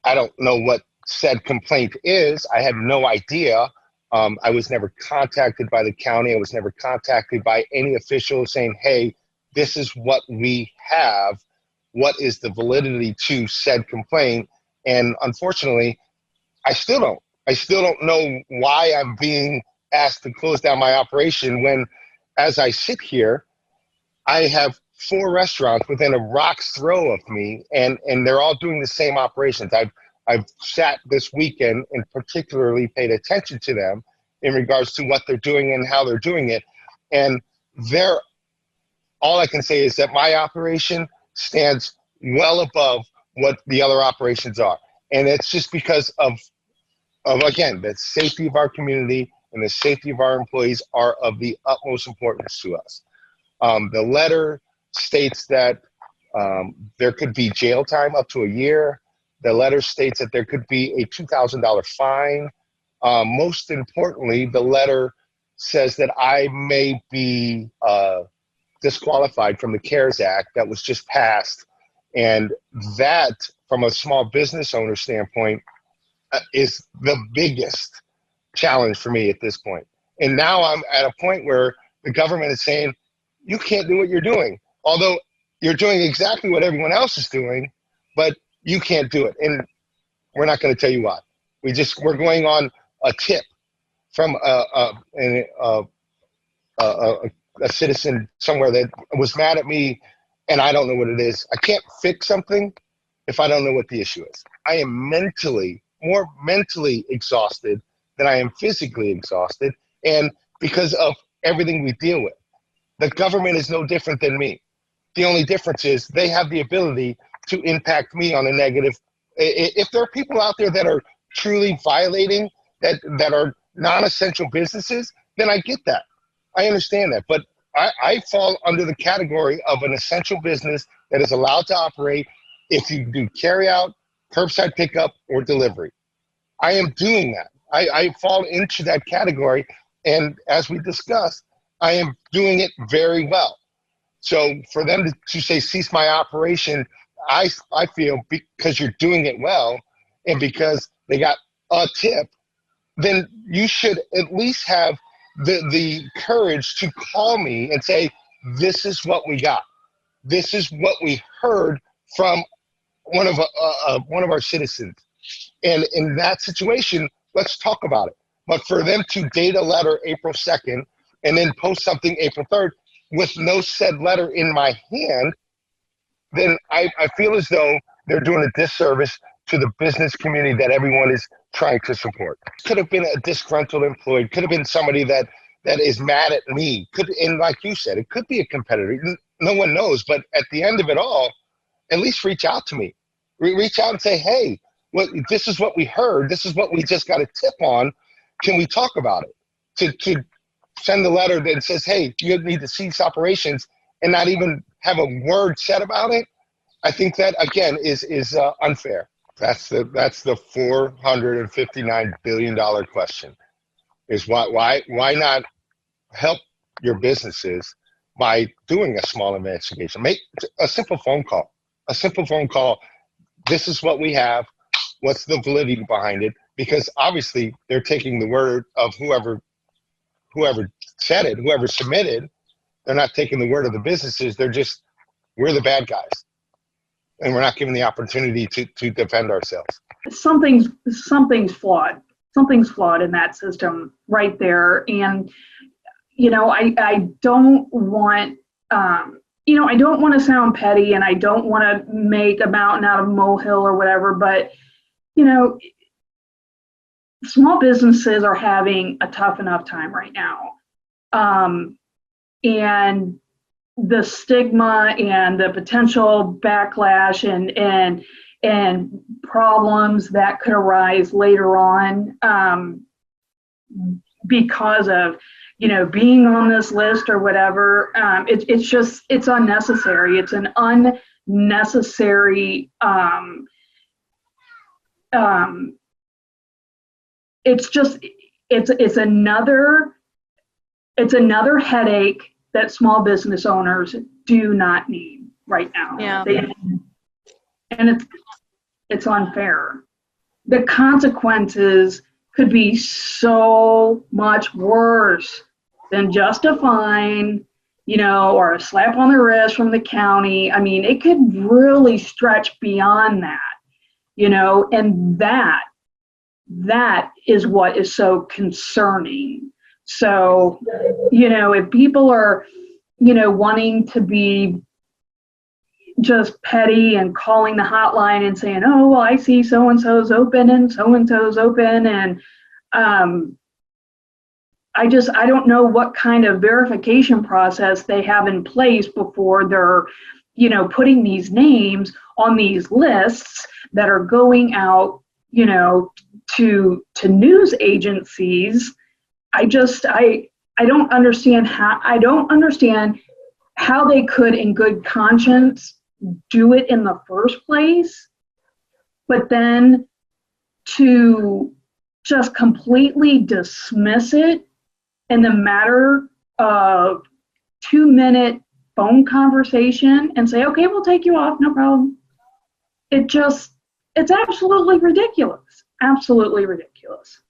I don't know what said complaint is. I had no idea. I was never contacted by the county. I was never contacted by any official saying, hey, this is what we have. What is the validity to said complaint? And unfortunately, I still don't. I still don't know why I'm being asked to close down my operation when, as I sit here, I have 4 restaurants within a rock's throw of me, and they're all doing the same operations. I've sat this weekend and particularly paid attention to them in regards to what they're doing and how they're doing it. And they're, all I can say is that my operation stands well above what the other operations are. And it's just because of again, the safety of our community and the safety of our employees are of the utmost importance to us. The letter states that there could be jail time up to a year. The letter states that there could be a $2,000 fine. Most importantly, the letter says that I may be disqualified from the CARES Act that was just passed. And that, from a small business owner standpoint, is the biggest challenge for me at this point. And now I'm at a point where the government is saying, you can't do what you're doing. Although you're doing exactly what everyone else is doing, but you can't do it. And we're not going to tell you why. We're going on a tip from a citizen somewhere that was mad at me, and I don't know what it is. I can't fix something if I don't know what the issue is. I am more mentally exhausted than I am physically exhausted, and because of everything we deal with. The government is no different than me. The only difference is they have the ability to impact me on a negative. If there are people out there that are truly violating, that are non-essential businesses, then I get that. I understand that. But I fall under the category of an essential business that is allowed to operate if you do carry out, curbside pickup, or delivery. I am doing that. I fall into that category. And as we discussed, I am doing it very well. So for them to say cease my operation, I feel because you're doing it well and because they got a tip, then you should at least have the courage to call me and say, this is what we got. This is what we heard from one of our citizens. And in that situation, let's talk about it. But for them to date a letter April 2nd and then post something April 3rd with no said letter in my hand, then I feel as though they're doing a disservice to the business community that everyone is trying to support. Could have been a disgruntled employee, could have been somebody that is mad at me. And like you said, it could be a competitor. No one knows. But at the end of it all, at least reach out to me. Reach out and say, hey, this is what we heard. This is what we just got a tip on. Can we talk about it? To send a letter that says, hey, you need to cease operations and not even have a word said about it, I think that, again, is unfair. That's the $459 billion question, is why not help your businesses by doing a small investigation? Make a simple phone call. This is what we have. What's the validity behind it? Because obviously they're taking the word of whoever said it, whoever submitted. They're not taking the word of the businesses. We're the bad guys. And we're not given the opportunity to defend ourselves. Something's flawed. Something's flawed in that system right there. And, I don't want, I don't want to sound petty, and I don't want to make a mountain out of a molehill or whatever, but, small businesses are having a tough enough time right now. And the stigma and the potential backlash and problems that could arise later on because of being on this list or whatever, it's unnecessary. It's an unnecessary it's another headache that small business owners do not need right now. Yeah. And it's unfair. the consequences could be so much worse than just a fine, or a slap on the wrist from the county. I mean, it could really stretch beyond that, and that is what is so concerning. So, if people are, wanting to be just petty and calling the hotline and saying, oh, well, I see so-and-so's open and so-and-so's open. And I don't know what kind of verification process they have in place before they're, putting these names on these lists that are going out, to news agencies. I don't understand how they could in good conscience do it in the first place, but then to just completely dismiss it in the matter of 2-minute phone conversation and say, okay, we'll take you off, no problem. It's absolutely ridiculous. Absolutely ridiculous.